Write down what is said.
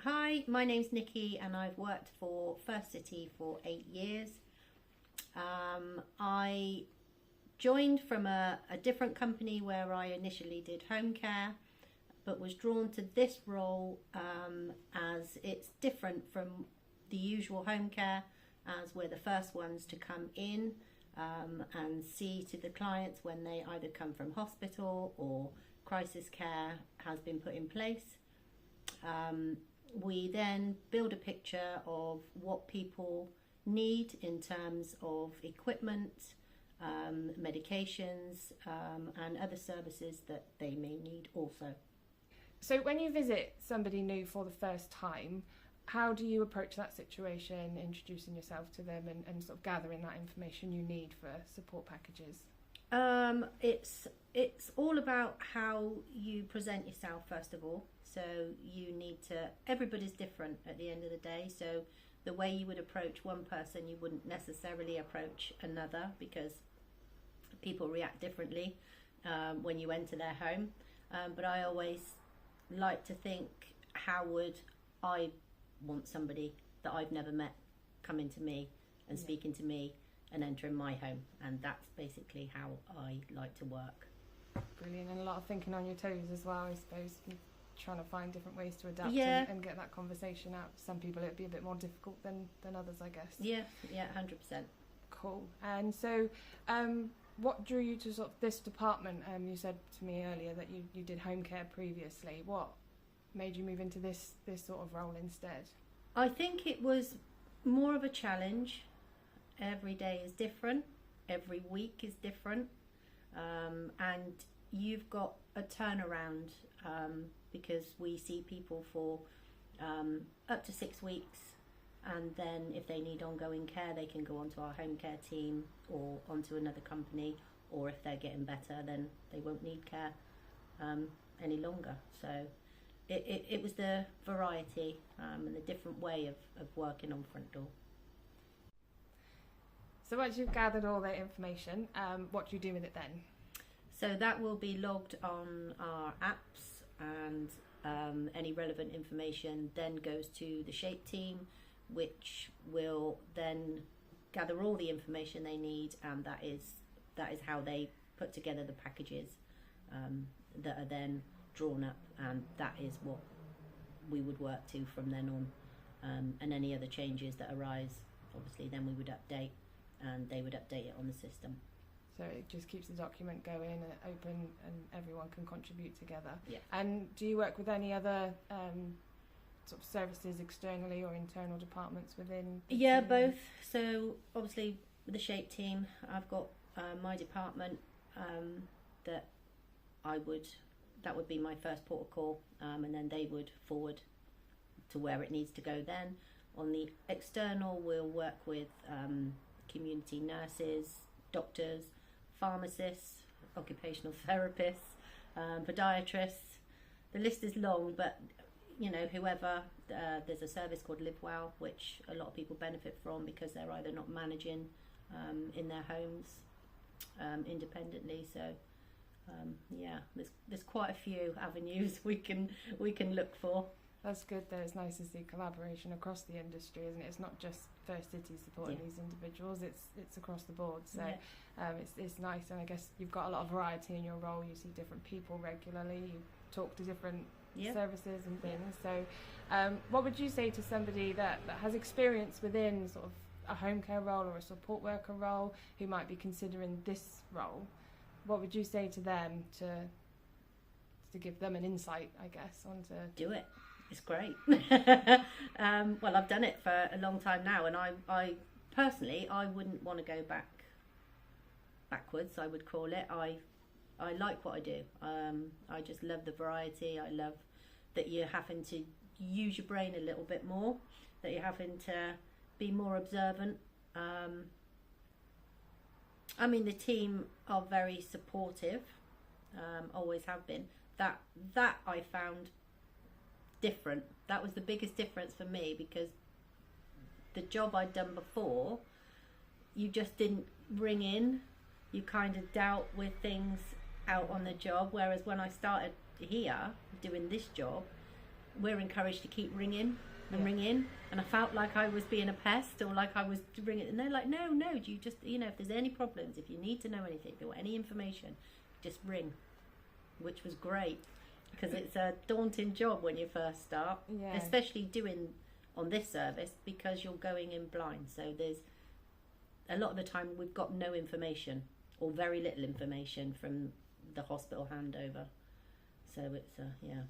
Hi, my name's Nickie and I've worked for First City for 8 years. I joined from a different company where I initially did home care, but was drawn to this role as it's different from the usual home care, as we're the first ones to come in and see to the clients when they either come from hospital or crisis care has been put in place. We then build a picture of what people need in terms of equipment, medications, and other services that they may need also. So when you visit somebody new for the first time, how do you approach that situation, introducing yourself to them and sort of gathering that information you need for support packages? It's all about how you present yourself first of all. So you need to, everybody's different at the end of the day. So the way you would approach one person, you wouldn't necessarily approach another, because people react differently when you enter their home. But I always like to think, how would I want somebody that I've never met coming to me and speaking to me and entering my home? And that's basically how I like to work. Brilliant, and a lot of thinking on your toes as well, I suppose, trying to find different ways to adapt and get that conversation out. Some people it'd be a bit more difficult than others, I guess. Yeah, 100%. Cool. And so what drew you to sort of this department? You said to me earlier that you did home care previously. What made you move into this sort of role instead? I think it was more of a challenge. Every day is different, every week is different, and you've got a turnaround because we see people for up to 6 weeks, and then if they need ongoing care they can go onto our home care team or onto another company, or if they're getting better then they won't need care any longer. So it was the variety and the different way of working on front door. So once you've gathered all that information, what do you do with it then? So that will be logged on our apps, and any relevant information then goes to the Shape team, which will then gather all the information they need, and that is how they put together the packages that are then drawn up, and that is what we would work to from then on. And any other changes that arise, obviously then we would update, and they would update it on the system. So it just keeps the document going and open, and everyone can contribute together. Yeah. And do you work with any other sort of services externally or internal departments within the Yeah, team? both. So obviously with the Shape team, I've got my department that would be my first port of call, and then they would forward to where it needs to go then. On the external, we'll work with community nurses, doctors, pharmacists, occupational therapists, podiatrists. The list is long, but you know, whoever, there's a service called Live Well, which a lot of people benefit from because they're either not managing in their homes independently. So there's quite a few avenues we can look for. That's good though. It's nice to see collaboration across the industry, isn't it? It's not just First City supporting these individuals, it's across the board. So it's nice, and I guess you've got a lot of variety in your role. You see different people regularly, you talk to different services and things. So what would you say to somebody that has experience within sort of a home care role or a support worker role who might be considering this role? What would you say to them to give them an insight, I guess, onto... Do it. It's great. Well, I've done it for a long time now, and I personally, I wouldn't want to go backwards, I would call it. I like what I do. I just love the variety. I love that you're having to use your brain a little bit more, that you're having to be more observant. I mean, the team are very supportive, always have been. That I found different. That was the biggest difference for me, because the job I'd done before, you just didn't ring in. You kind of dealt with things out on the job, whereas when I started here doing this job, we're encouraged to keep ringing and Yeah. ringing, and I felt like I was being a pest or like I was ringing, and they're like, no, you just, you know, if there's any problems, if you need to know anything, if you want any information, just ring, which was great, because it's a daunting job when you first start, Yeah. especially doing on this service, because you're going in blind. So there's a lot of the time we've got no information or very little information from the hospital handover. So it's yeah.